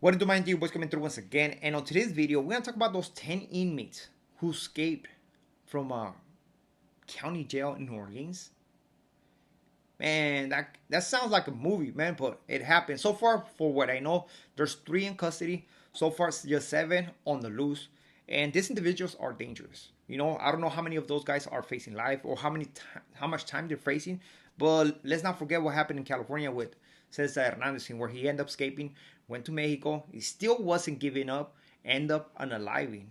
What do mind you boys coming through once again, and on today's video we're gonna talk about those 10 inmates who escaped from a county jail in New Orleans. Man, that sounds like a movie, man, but it happened. So far, for what I know, there's 3 in custody. So far, it's just 7 on the loose, and these individuals are dangerous. I don't know how many of those guys are facing life or how much time they're facing, but let's not forget what happened in California with Cesar Hernandez, where he ended up escaping, went to Mexico. He still wasn't giving up, ended up unaliving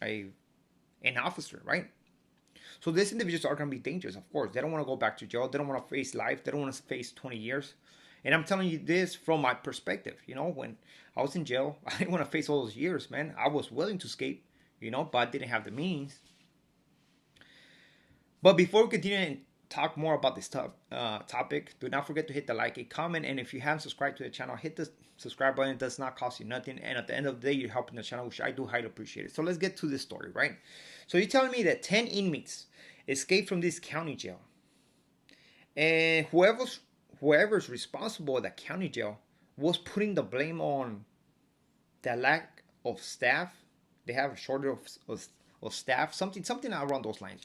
an officer, right? So these individuals are going to be dangerous, of course. They don't want to go back to jail. They don't want to face life. They don't want to face 20 years. And I'm telling you this from my perspective. When I was in jail, I didn't want to face all those years, man. I was willing to escape, but I didn't have the means. But before we continue and talk more about this topic, do not forget to hit the like, a comment, and if you haven't subscribed to the channel, hit the subscribe button. It does not cost you nothing, and at the end of the day, you're helping the channel, which I do highly appreciate it. So let's get to this story, right? So you're telling me that 10 inmates escaped from this county jail, and whoever's responsible at that county jail was putting the blame on the lack of staff. They have a shortage of staff, something around those lines,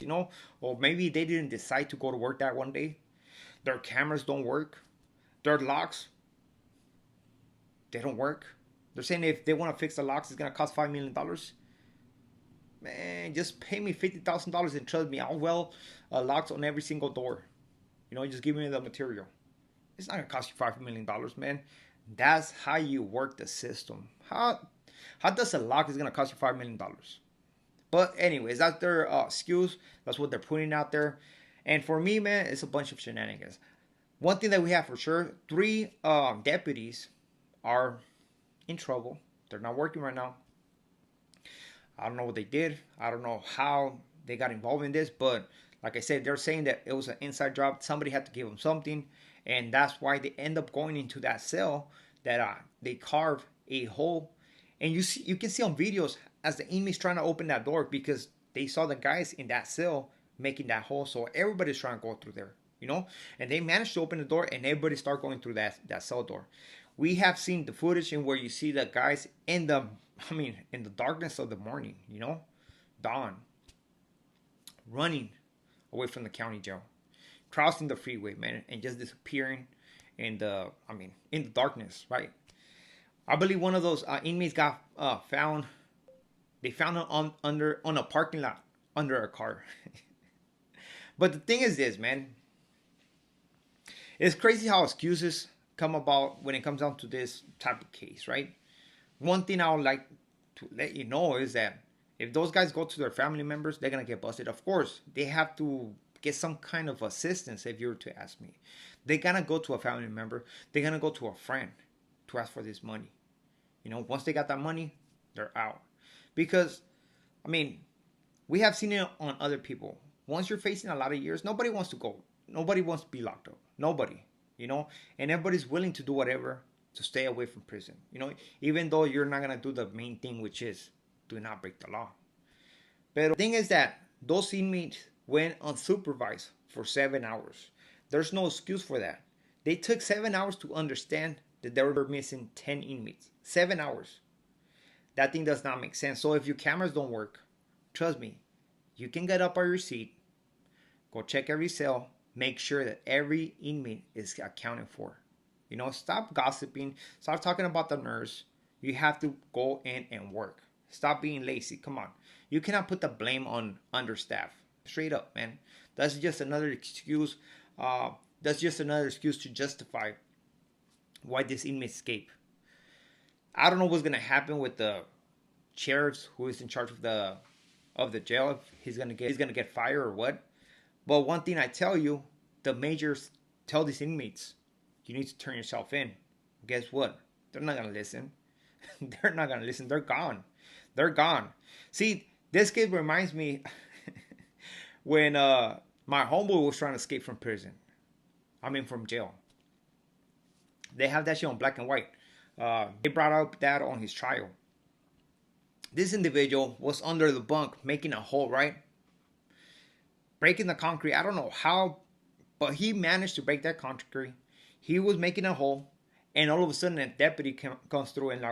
or maybe they didn't decide to go to work that one day. Their cameras don't work, their locks, they don't work. They're saying if they want to fix the locks, it's gonna cost $5 million. Man, just pay me $50,000 and trust me, I'll weld locks on every single door. Just give me the material. It's not gonna cost you $5 million, man. That's how you work the system. How does a lock is gonna cost you $5 million? But anyways, that's their excuse. That's what they're putting out there. And for me, man, it's a bunch of shenanigans. One thing that we have for sure, 3 deputies are in trouble. They're not working right now. I don't know what they did. I don't know how they got involved in this. But like I said, they're saying that it was an inside job. Somebody had to give them something. And that's why they end up going into that cell that they carve a hole. And you can see on videos as the inmates trying to open that door, because they saw the guys in that cell making that hole. So everybody's trying to go through there, and they managed to open the door and everybody start going through that cell door. We have seen the footage in where you see the guys in the darkness of the morning, dawn, running away from the county jail, crossing the freeway, man, and just disappearing in the darkness, right? I believe one of those inmates got found. They found him on a parking lot under a car. But the thing is this, man. It's crazy how excuses come about when it comes down to this type of case, right? One thing I would like to let you know is that if those guys go to their family members, they're going to get busted. Of course, they have to get some kind of assistance, if you were to ask me. They're going to go to a family member. They're going to go to a friend to ask for this money. Once they got that money, they're out. Because, we have seen it on other people. Once you're facing a lot of years, nobody wants to go. Nobody wants to be locked up. Nobody, and everybody's willing to do whatever to stay away from prison. Even though you're not going to do the main thing, which is do not break the law. But the thing is that those inmates went unsupervised for 7 hours. There's no excuse for that. They took 7 hours to understand that they were missing 10 inmates. 7 hours. That thing does not make sense. So if your cameras don't work, trust me, you can get up on your seat, go check every cell, make sure that every inmate is accounted for. Stop gossiping. Stop talking about the nurse. You have to go in and work. Stop being lazy. Come on. You cannot put the blame on understaff. Straight up, man. That's just another excuse. That's just another excuse to justify why this inmate escaped. I don't know what's gonna happen with the sheriff who is in charge of the jail. If he's gonna get fired or what. But one thing I tell you, the majors tell these inmates, you need to turn yourself in. Guess what? They're not gonna listen. They're not gonna listen. They're gone. They're gone. See, this kid reminds me when my homeboy was trying to escape from prison. From jail. They have that shit on black and white. They brought up that on his trial. This individual was under the bunk making a hole, right? Breaking the concrete. I don't know how, but he managed to break that concrete. He was making a hole, And all of a sudden, a deputy comes through, and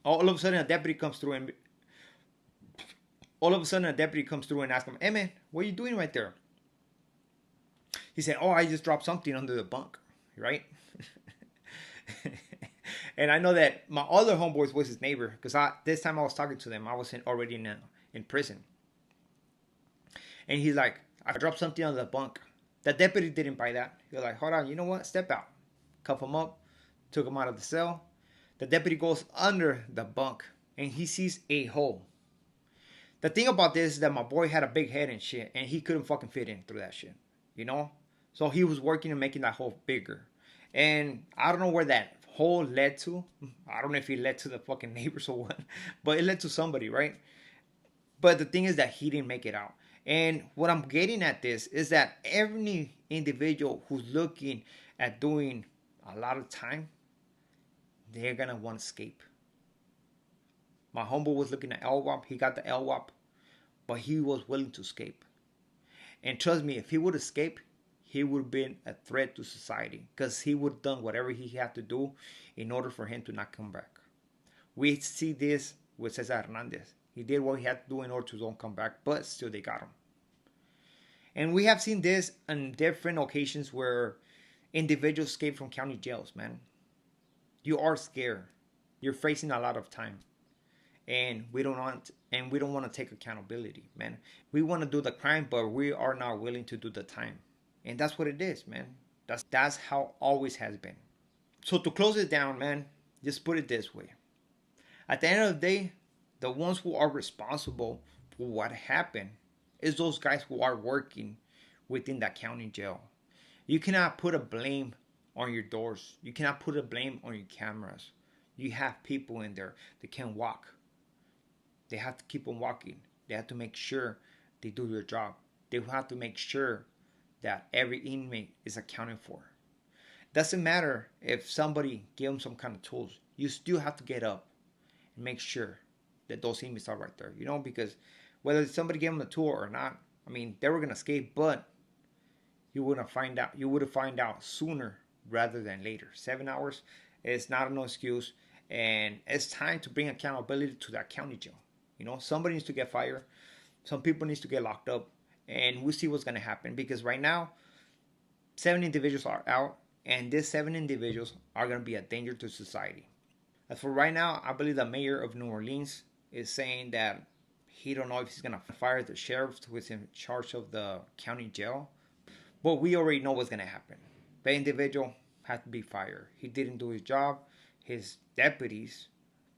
all of a sudden, a deputy comes through, and all of a sudden, a deputy comes through and asks him, "Hey man, what are you doing right there?" He said, "Oh, I just dropped something under the bunk," right? And I know that my other homeboys was his neighbor, because this time I was talking to them. I was already in prison. And he's like, "I dropped something under the bunk." The deputy didn't buy that. He was like, "Hold on, you know what? Step out." Cuff him up, took him out of the cell. The deputy goes under the bunk, and he sees a hole. The thing about this is that my boy had a big head and shit, and he couldn't fucking fit in through that shit, you know? So he was working on making that hole bigger. And I don't know where that hole led to. I don't know if it led to the fucking neighbors or what, but it led to somebody, right? But the thing is that he didn't make it out. And what I'm getting at this is that every individual who's looking at doing a lot of time, they're gonna want to escape. My homeboy was looking at LWAP. He got the LWAP, but he was willing to escape. And trust me, if he would escape, he would have been a threat to society, because he would have done whatever he had to do in order for him to not come back. We see this with Cesar Hernandez. He did what he had to do in order to don't come back, but still they got him. And we have seen this on different occasions where individuals escape from county jails, man. You are scared. You're facing a lot of time. And we don't want to take accountability, man. We want to do the crime, but we are not willing to do the time. And that's what it is, man. That's how always has been. So to close it down, man, just put it this way. At the end of the day, the ones who are responsible for what happened is those guys who are working within that county jail. You cannot put a blame on your doors. You cannot put a blame on your cameras. You have people in there that can walk. They have to keep on walking. They have to make sure they do their job. They have to make sure that every inmate is accounted for. Doesn't matter if somebody gave them some kind of tools. You still have to get up and make sure that those inmates are right there. You know, because whether somebody gave them a tool or not, I mean, they were gonna escape, but you would find out sooner rather than later. 7 hours is not an excuse, and it's time to bring accountability to that county jail. You know, somebody needs to get fired. Some people needs to get locked up, and we'll see what's gonna happen. Because right now, 7 individuals are out, and these 7 individuals are gonna be a danger to society. As for right now, I believe the mayor of New Orleans is saying that he don't know if he's gonna fire the sheriff who is in charge of the county jail. But we already know what's gonna happen. The individual had to be fired. He didn't do his job. His deputies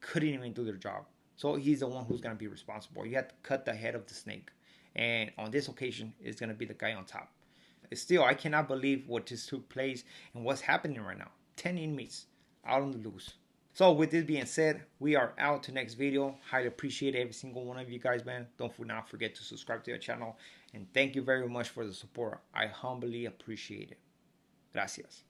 couldn't even do their job. So he's the one who's gonna be responsible. You have to cut the head of the snake. And on this occasion, it's gonna be the guy on top. Still, I cannot believe what just took place and what's happening right now. 10 inmates out on the loose. So with this being said, we are out to next video. Highly appreciate every single one of you guys, man. Don't not forget to subscribe to the channel. And thank you very much for the support. I humbly appreciate it. Gracias.